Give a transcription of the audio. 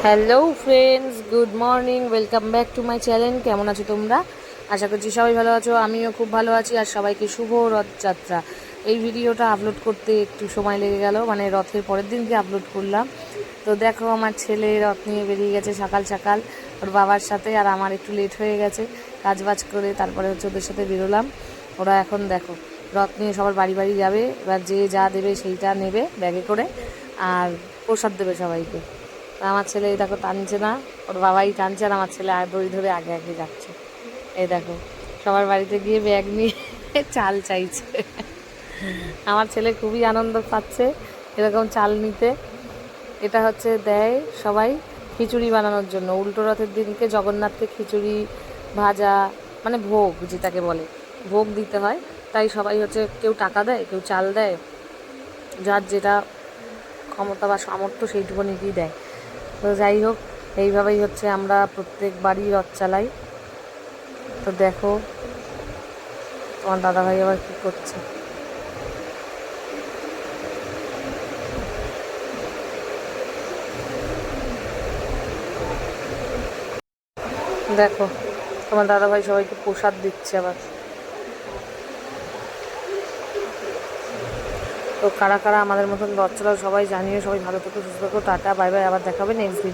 Hello friends, good morning, welcome back to my channel. কেমন আছো তোমরা? আশা করছি সবাই ভালো আছো, আমিও খুব ভালো আছি। আর সবাইকে শুভ রথযাত্রা। এই ভিডিওটা আপলোড করতে একটু সময় লেগে গেল, মানে রথের পরের দিনকে আপলোড করলাম। তো দেখো, আমার ছেলে রথ নিয়ে বেরিয়ে গেছে সকাল সকাল ওর বাবার সাথে। আর আমার একটু লেট হয়ে গেছে কাজবাজ করে, তারপরে হচ্ছে ওদের সাথে বেরোলাম। ওরা এখন দেখো রথ নিয়ে সবার বাড়ি বাড়ি যাবে। এবার যে যা দেবে সেইটা নেবে ব্যাগে করে, আর প্রসাদ দেবে সবাইকে। আমার ছেলে এই দেখো টানছে না, ওর বাবাই টানছে, আর আমার ছেলে দড়ি ধরে আগে আগে যাচ্ছে। এই দেখো সবার বাড়িতে গিয়ে ব্যাগ নিয়ে চাল চাইছে। আমার ছেলে খুবই আনন্দ পাচ্ছে এরকম চাল নিতে। এটা হচ্ছে দেয় সবাই খিচুড়ি বানানোর জন্য। উল্টো রথের দিনকে জগন্নাথকে খিচুড়ি ভাজা, মানে ভোগ যেটাকে বলে, ভোগ দিতে হয়। তাই সবাই হচ্ছে কেউ টাকা দেয়, কেউ চাল দেয়, যার যেটা ক্ষমতা বা সামর্থ্য সেইটুকুনি কি দেয়। তো যাই হোক, এইভাবেই হচ্ছে আমরা প্রত্যেকবারই রথ চালাই। তো দেখো তোমার দাদাভাই আবার কী করছে। দেখো তোমার দাদাভাই সবাইকে প্রসাদ দিচ্ছে আবার। তো কারা কারা আমাদের মতন রথ চালাও সবাই জানিয়ে, সবাই ভালো থেকো, সুস্থ থেকো, টাটা বাই বাই। আবার দেখাবে নেক্সট ভিডিও।